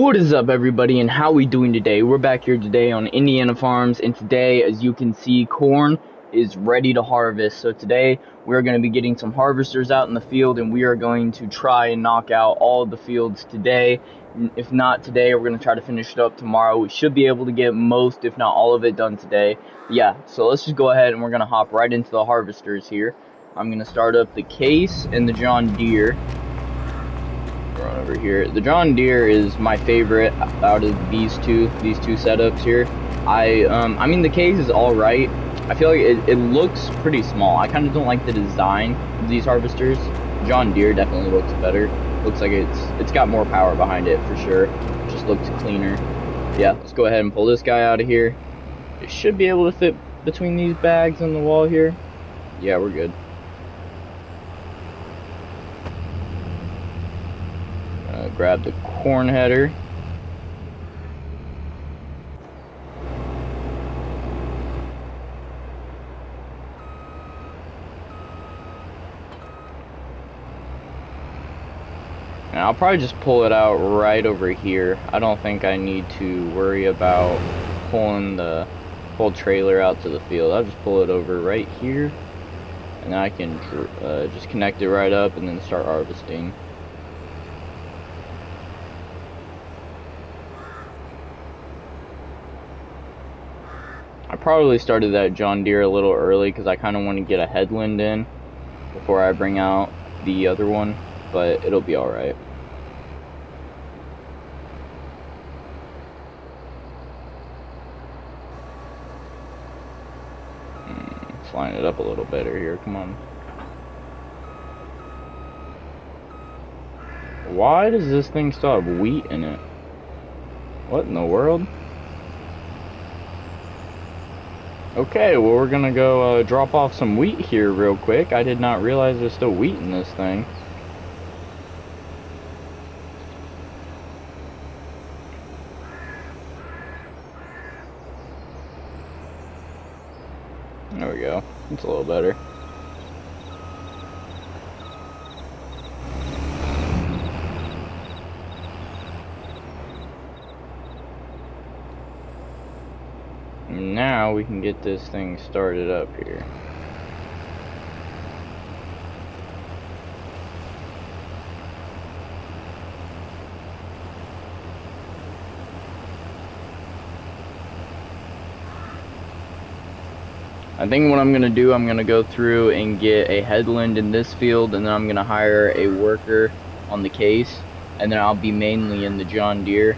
What is up, everybody, and how we doing today? We're back here today on Indiana Farms, and today, as you can see, corn is ready to harvest. So today we're going to be getting some harvesters out in the field, and we are going to try and knock out all of the fields today. If not today, we're going to try to finish it up tomorrow. We should be able to get most, if not all of it, done today. Yeah, so let's just go ahead and we're going to hop right into the harvesters here. I'm going to start up the Case and the John Deere. Over here, the John Deere is my favorite out of these two setups here. I mean, the Case is all right. I feel like it looks pretty small. I kind of don't like the design of these harvesters. John Deere definitely looks better. Looks like it's got more power behind it for sure. It just looks cleaner. Yeah, let's go ahead and pull this guy out of here. It should be able to fit between these bags on the wall here. Yeah, we're good. Grab the corn header. And I'll probably just pull it out right over here. I don't think I need to worry about pulling the whole trailer out to the field. I'll just pull it over right here, and I can just connect it right up and then start harvesting. I probably started that John Deere a little early because I kind of want to get a headwind in before I bring out the other one, but it'll be alright. Let's line it up a little better here, come on. Why does this thing still have wheat in it? What in the world? Okay, well, we're gonna go drop off some wheat here real quick. I did not realize there's still wheat in this thing. There we go. It's a little better. Now we can get this thing started up here. I think what I'm going to do, I'm going to go through and get a headland in this field, and then I'm going to hire a worker on the Case, and then I'll be mainly in the John Deere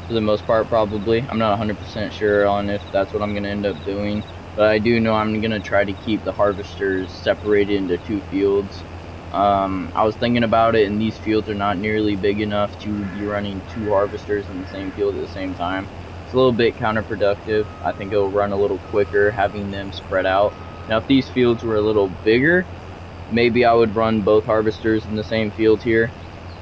for the most part, probably. I'm not 100% sure on if that's what I'm going to end up doing, but I do know I'm going to try to keep the harvesters separated into two fields. I was thinking about it, and these fields are not nearly big enough to be running two harvesters in the same field at the same time. It's a little bit counterproductive. I think it'll run a little quicker having them spread out. Now, if these fields were a little bigger, maybe I would run both harvesters in the same field here,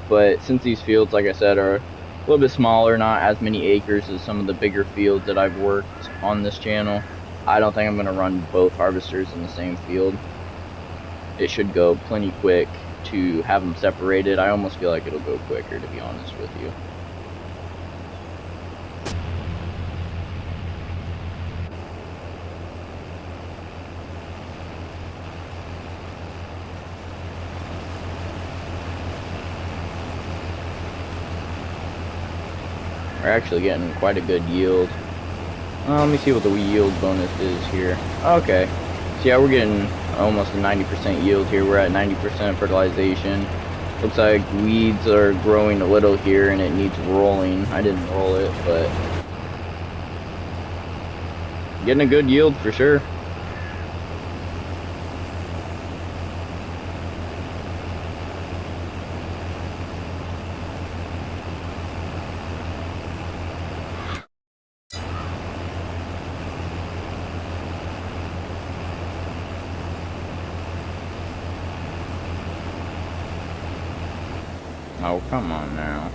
but since these fields, like I said, are a little bit smaller, not as many acres as some of the bigger fields that I've worked on this channel, I don't think I'm going to run both harvesters in the same field. It should go plenty quick to have them separated. I almost feel like it'll go quicker, to be honest with you. We're actually getting quite a good yield. Let me see what the yield bonus is here. Okay, so yeah, we're getting almost a 90% yield here. We're at 90% fertilization. Looks like weeds are growing a little here and it needs rolling. I didn't roll it, but getting a good yield for sure. Oh, come on now.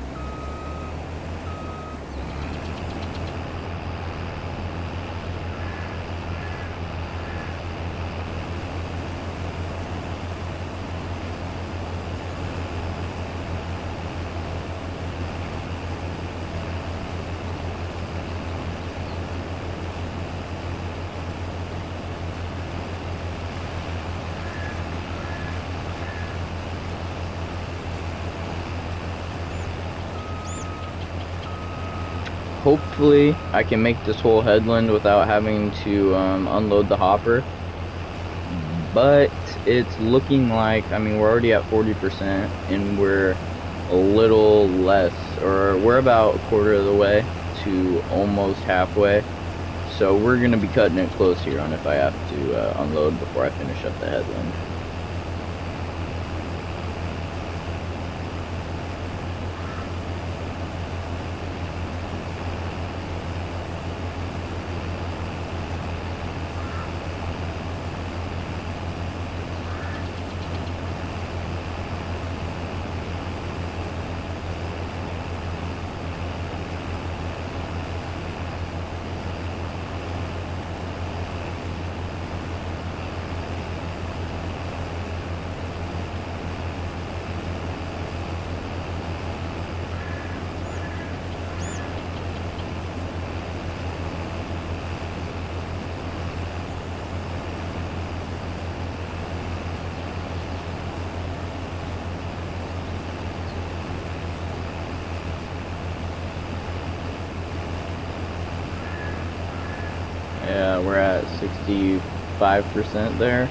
hopefully I can make this whole headland without having to unload the hopper. But it's looking like, I mean, we're already at 40% and we're a little less, or we're about a quarter of the way to almost halfway. So we're going to be cutting it close here on if I have to unload before I finish up the headland. Yeah, we're at 65% there.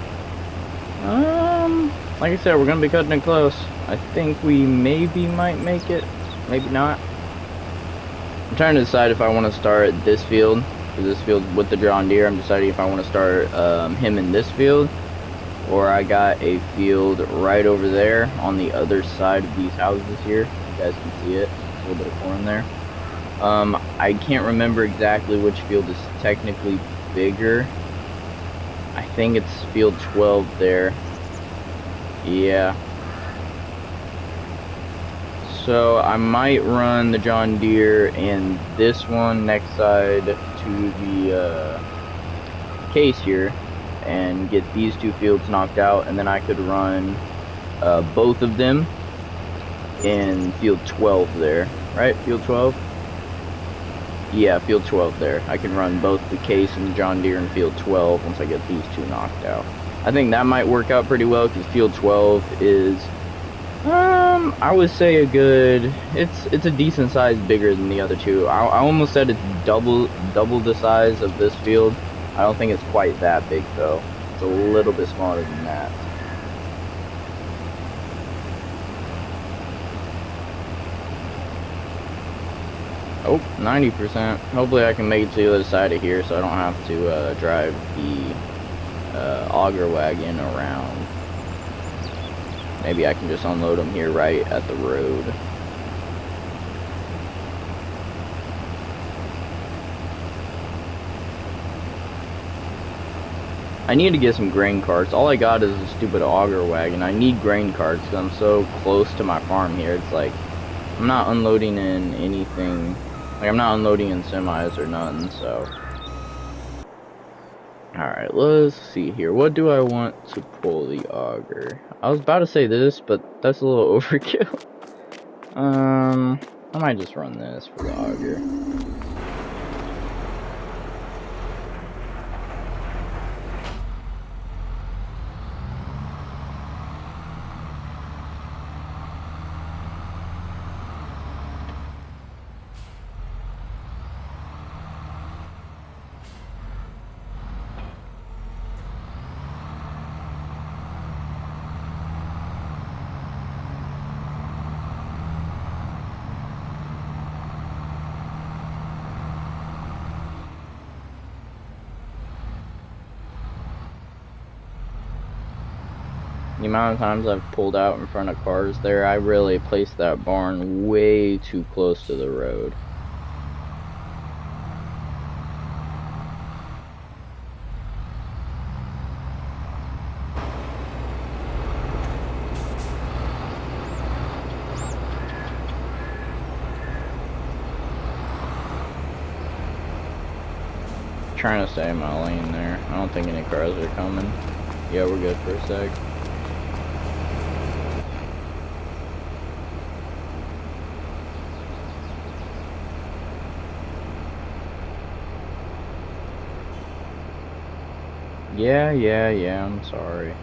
Like I said, we're gonna be cutting it close. I think we maybe might make it, maybe not. I'm trying to decide if I want to start this field, with the John Deere. I'm deciding if I want to start him in this field, or I got a field right over there on the other side of these houses here. You guys can see it, a little bit of corn there. I can't remember exactly which field is technically bigger. I think it's field 12 there. Yeah. So I might run the John Deere and this one next side to the case here and get these two fields knocked out, and then I could run both of them in field 12 there, right? Field 12? Yeah, field 12 there. I can run both the case and the John Deere in field 12 once I get these two knocked out. I think that might work out pretty well because field 12 is, I would say a good, it's a decent size bigger than the other two. I almost said it's double the size of this field. I don't think it's quite that big though. It's a little bit smaller than that. Oh, 90%. Hopefully I can make it to the other side of here so I don't have to drive the auger wagon around. Maybe I can just unload them here right at the road. I need to get some grain carts. All I got is a stupid auger wagon. I need grain carts because I'm so close to my farm here. It's like I'm not unloading in anything. Like, I'm not unloading in semis or nothing, so. Alright, let's see here. What do I want to pull the auger? I was about to say this, but that's a little overkill. I might just run this for the auger. The amount of times I've pulled out in front of cars there, I really placed that barn way too close to the road. Trying to stay in my lane there. I don't think any cars are coming. Yeah, we're good for a sec. Yeah, I'm sorry.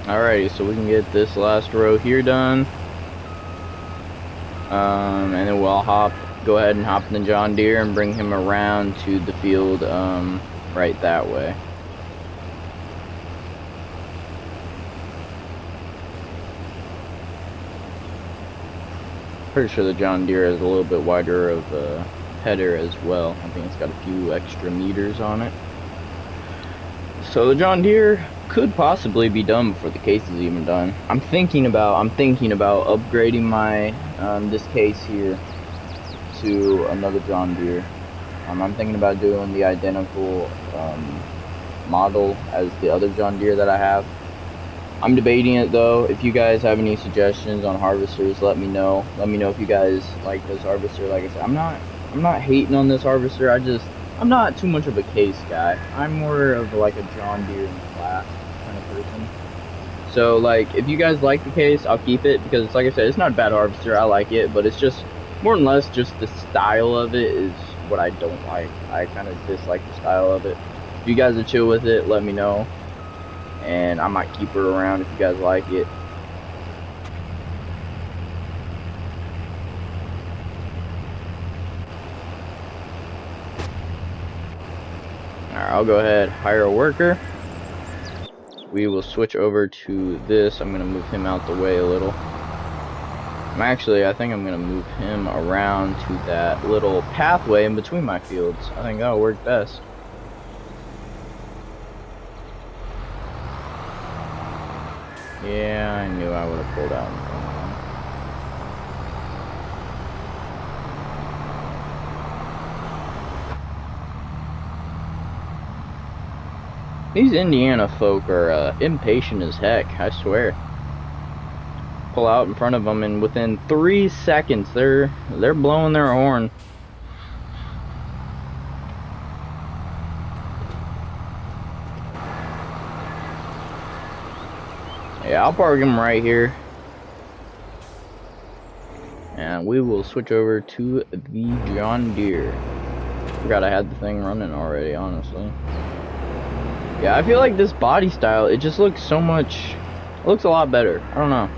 Alrighty, so we can get this last row here done. And then we'll go ahead and hop in the John Deere and bring him around to the field right that way. Pretty sure the John Deere is a little bit wider of a header as well. I think it's got a few extra meters on it. So the John Deere could possibly be done before the case is even done. I'm thinking about upgrading my this case here to another John Deere. I'm thinking about doing the identical model as the other John Deere that I have. I'm debating it though. If you guys have any suggestions on harvesters, let me know. Let me know if you guys like this harvester. Like I said, I'm not hating on this harvester. I'm not too much of a case guy. I'm more of like a John Deere in class kind of person. So like, if you guys like the case, I'll keep it because, like I said, it's not a bad harvester. I like it, but it's just more or less just the style of it is what I don't like. I kind of dislike the style of it. If you guys are chill with it, let me know, and I might keep it around if you guys like it. Alright, I'll go ahead, hire a worker. We will switch over to this. I'm going to move him out the way a little. I think I'm going to move him around to that little pathway in between my fields. I think that'll work best. Yeah, I knew I would have pulled out. These Indiana folk are impatient as heck, I swear. Pull out in front of them, and within 3 seconds, they're blowing their horn. Yeah, I'll park him right here. And we will switch over to the John Deere. Forgot I had the thing running already, honestly. Yeah, I feel like this body style, it just looks it looks a lot better. I don't know.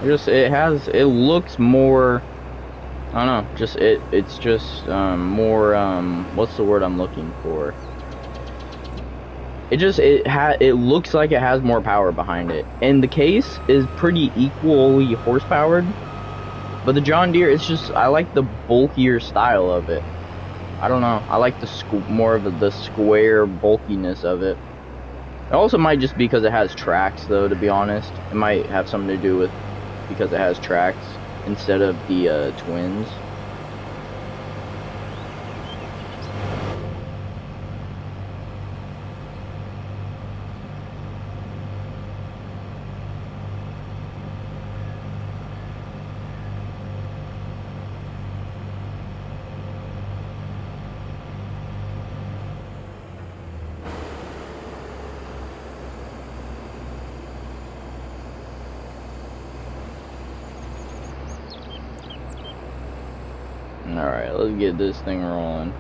It looks more, I don't know, it's just more, what's the word I'm looking for? It looks like it has more power behind it. And the case is pretty equally horsepowered. But the John Deere, I like the bulkier style of it. I don't know. I like more of the square bulkiness of it. It also might just be because it has tracks, though, to be honest. It might have something to do with because it has tracks instead of the twins. Alright, let's get this thing rolling.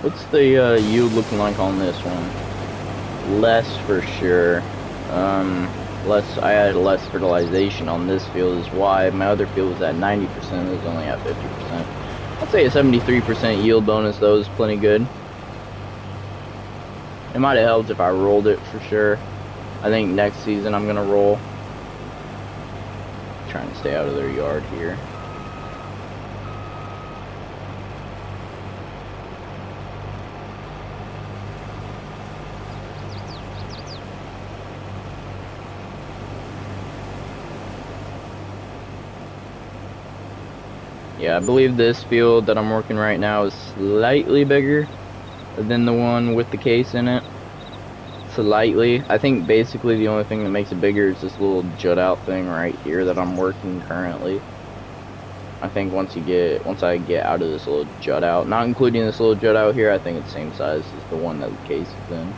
What's the yield looking like on this one? Less for sure. I had less fertilization on this field is why. My other field was at 90%, it was only at 50%. I'd say a 73% yield bonus though is plenty good. It might have helped if I rolled it for sure. I think next season I'm gonna roll. Trying to stay out of their yard here. Yeah, I believe this field that I'm working right now is slightly bigger than the one with the case in it. Slightly. I think basically the only thing that makes it bigger is this little jut out thing right here that I'm working currently. I think once I get out of this little jut out, not including this little jut out here, I think it's the same size as the one that the case is in.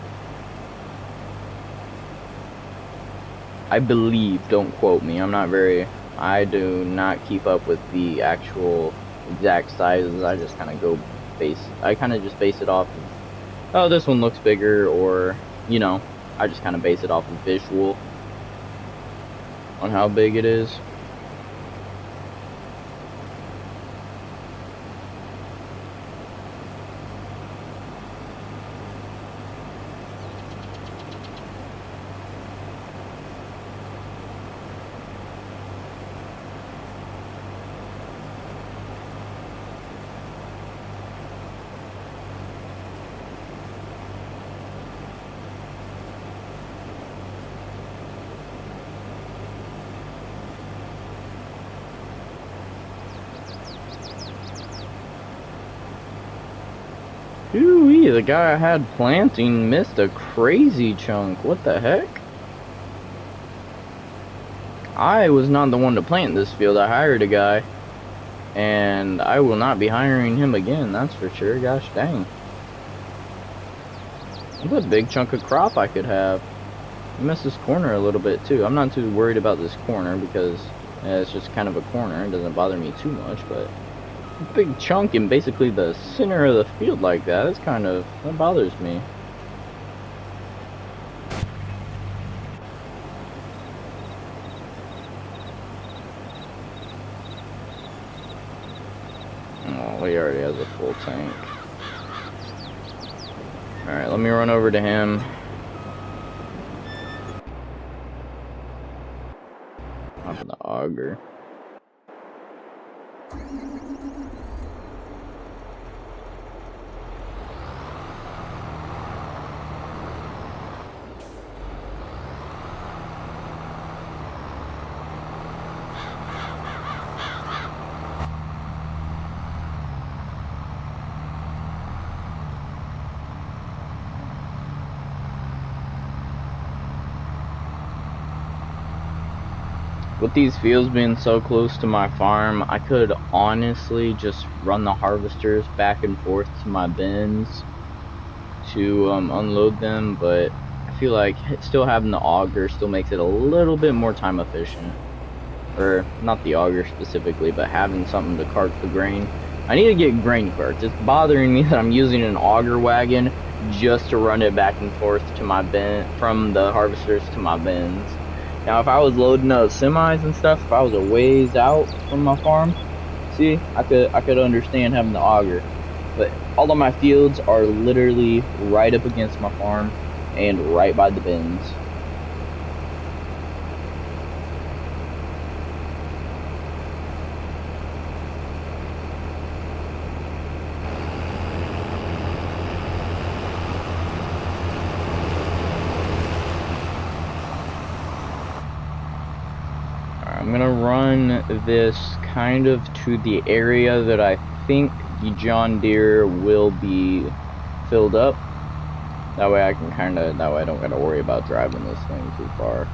I believe, don't quote me, I do not keep up with the actual exact sizes. I just kind of just base it off of, oh, this one looks bigger, or, you know, I just kind of base it off of visual on how big it is. Ooh, the guy I had planting missed a crazy chunk. What the heck? I was not the one to plant this field. I hired a guy, and I will not be hiring him again, that's for sure. Gosh dang. That's a big chunk of crop I could have. I missed this corner a little bit too. I'm not too worried about this corner because it's just kind of a corner. It doesn't bother me too much, but a big chunk in basically the center of the field like that, that bothers me. Oh, he already has a full tank. Alright, let me run over to him. Up in the auger. With these fields being so close to my farm, I could honestly just run the harvesters back and forth to my bins to unload them, but I feel like still having the auger still makes it a little bit more time efficient. Or, not the auger specifically, but having something to cart the grain. I need to get grain carts. It's bothering me that I'm using an auger wagon just to run it back and forth to my bin, from the harvesters to my bins. Now, if I was loading up semis and stuff, if I was a ways out from my farm, see, I could understand having the auger. But all of my fields are literally right up against my farm and right by the bins. I'm gonna run this kind of to the area that I think the John Deere will be filled up. That way I don't gotta worry about driving this thing too far.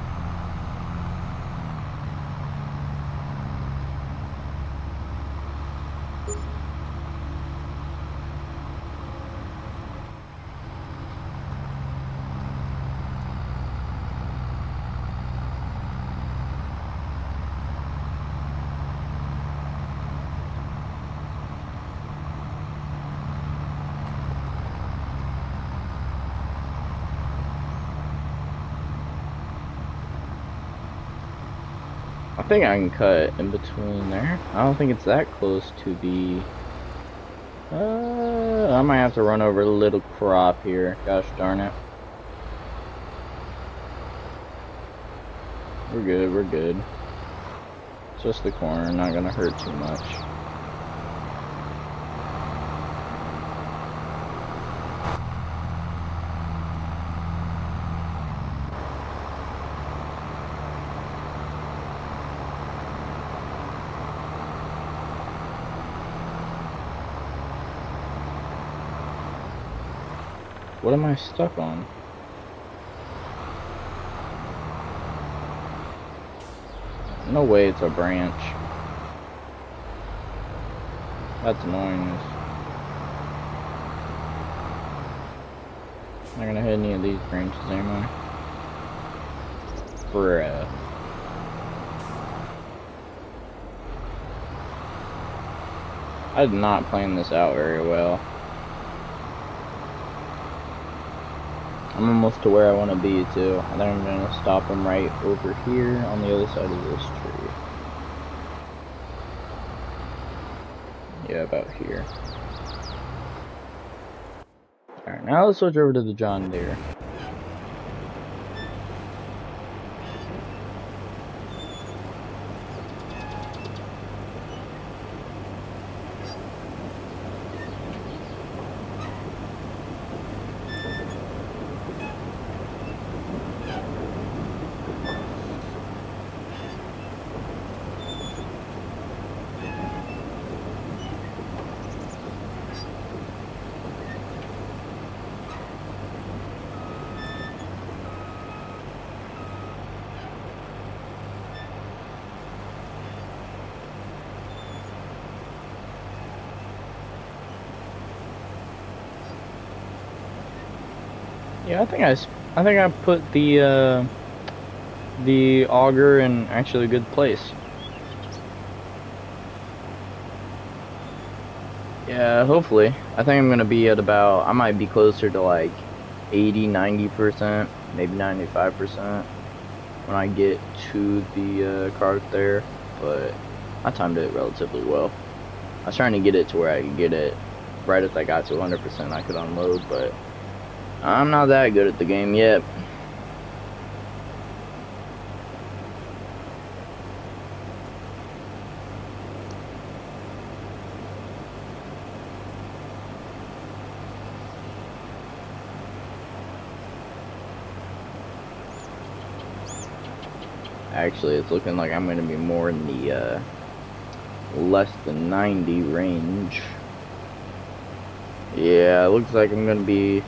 I think I can cut in between there. I don't think it's that close to the... I might have to run over a little crop here. Gosh darn it. We're good, we're good. It's just the corner, not gonna hurt too much. What am I stuck on? No way it's a branch. That's annoying. Not gonna hit any of these branches, am I? bruh. I did not plan this out very well. I'm almost to where I want to be too. I think I'm gonna stop him right over here on the other side of this tree. Yeah, about here. Alright, now let's switch over to the John Deere. Yeah, I think I put the auger in actually a good place. Yeah, hopefully. I think I'm gonna be at about, I might be closer to like 80-90%, maybe 95% when I get to the cart there, but I timed it relatively well. I was trying to get it to where I could get it right as I got to 100% I could unload, but I'm not that good at the game yet. Actually, it's looking like I'm going to be more in the less than 90 range. Yeah, it looks like I'm going to be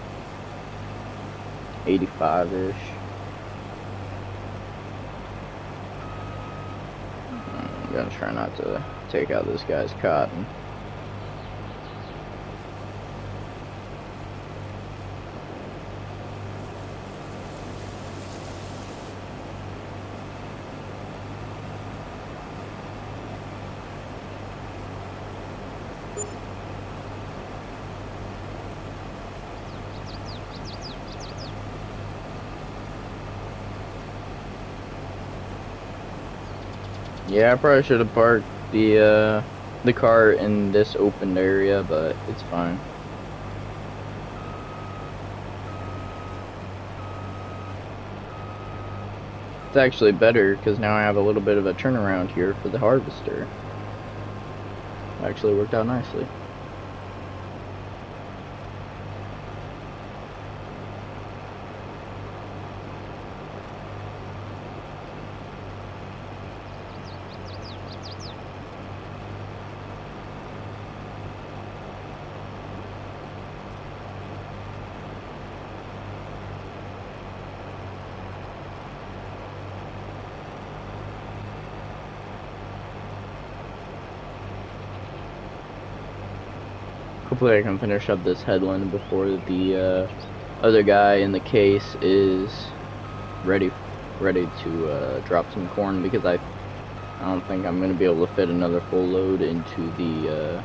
85-ish. I'm going to try not to take out this guy's cotton. Yeah, I probably should have parked the car in this opened area, but it's fine. It's actually better because now I have a little bit of a turnaround here for the harvester. Actually worked out nicely. Hopefully I can finish up this headland before the other guy in the case is ready to drop some corn, because I don't think I'm going to be able to fit another full load into the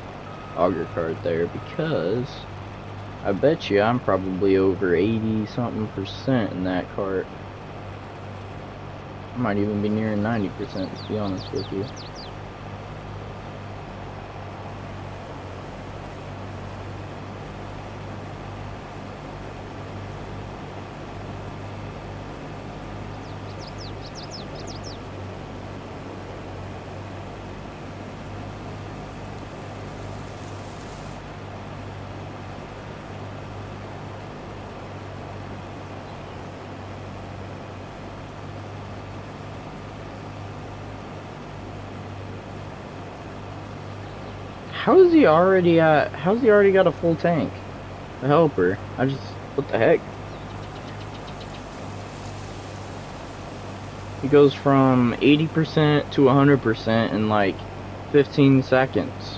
auger cart there, because I bet you I'm probably over 80-something% in that cart. I might even be nearing 90%, to be honest with you. How's he already got a full tank? The helper. What the heck? He goes from 80% to 100% in like 15 seconds.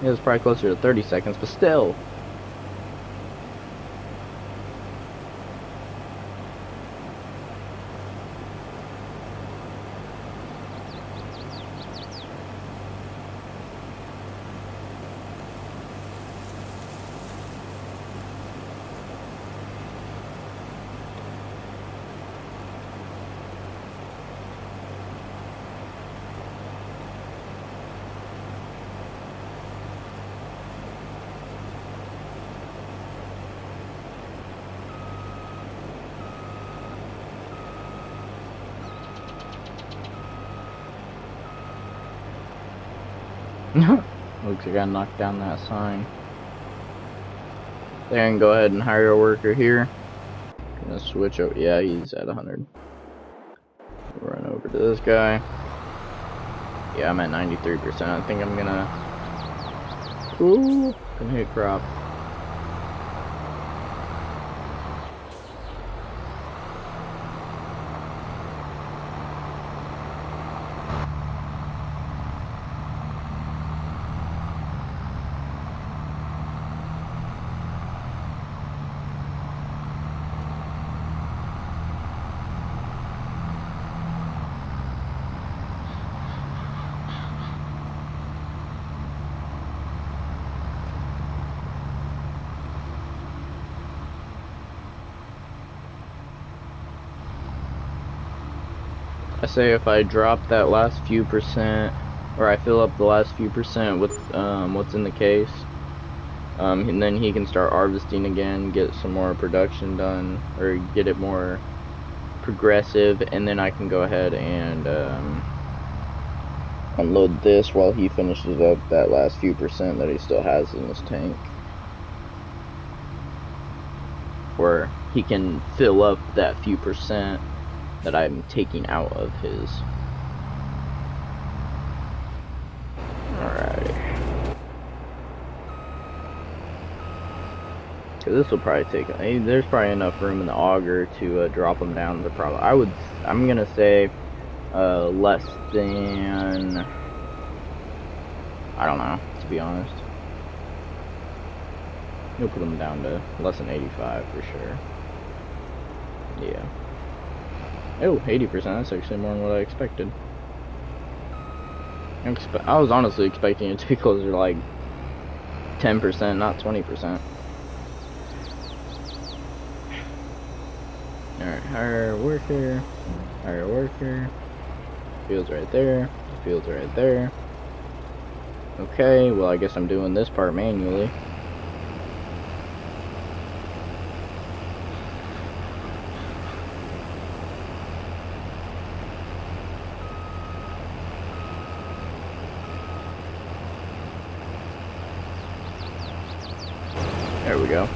Yeah, it's probably closer to 30 seconds, but still. Looks like I gotta knock down that sign. Then go ahead and hire a worker here. Gonna switch over. Yeah, he's at 100. Run over to this guy. Yeah, I'm at 93%. I think I'm gonna. Ooh, gonna hit crop. I say if I drop that last few percent, or I fill up the last few percent with what's in the case, and then he can start harvesting again, get some more production done, or get it more progressive, and then I can go ahead and unload this while he finishes up that last few percent that he still has in his tank. Or he can fill up that few percent that I'm taking out of his. Alrighty. This will probably take. There's probably enough room in the auger to drop them down. The problem. I'm gonna say less than. I don't know, to be honest. You'll put them down to less than 85 for sure. Yeah. Oh, 80%, that's actually more than what I expected. I was honestly expecting it to be closer to like 10%, not 20%. Alright, hire a worker. Hire a worker. Field's right there. Field's right there. Okay, well I guess I'm doing this part manually. There we go.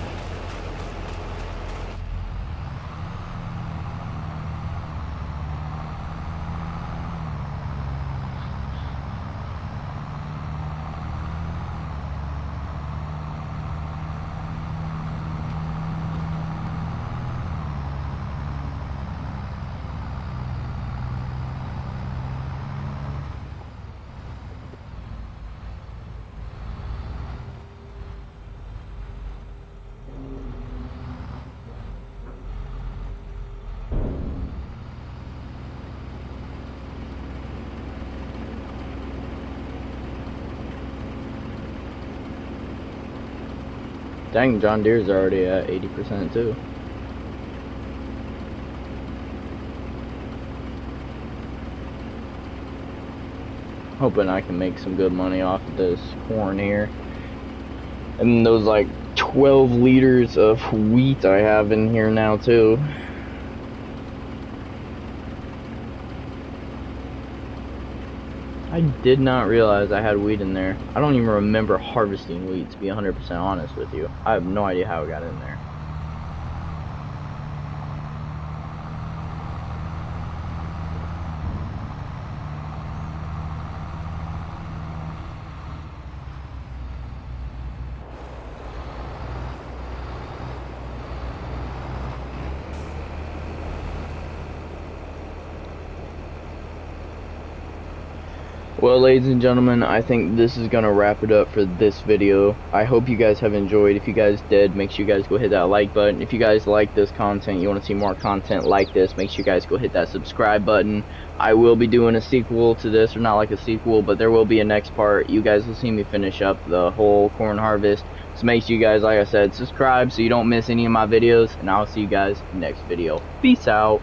Dang, John Deere's already at 80% too. Hoping I can make some good money off of this corn here. And those like 12 liters of wheat I have in here now too. I did not realize I had wheat in there. I don't even remember harvesting wheat, to be 100% honest with you. I have no idea how it got in there. Well, ladies and gentlemen, I think this is going to wrap it up for this video. I hope you guys have enjoyed. If you guys did, make sure you guys go hit that like button. If you guys like this content, you want to see more content like this, make sure you guys go hit that subscribe button. I will be doing a sequel to this, or not like a sequel, but there will be a next part. You guys will see me finish up the whole corn harvest. So make sure you guys, like I said, subscribe so you don't miss any of my videos, and I'll see you guys next video. Peace out.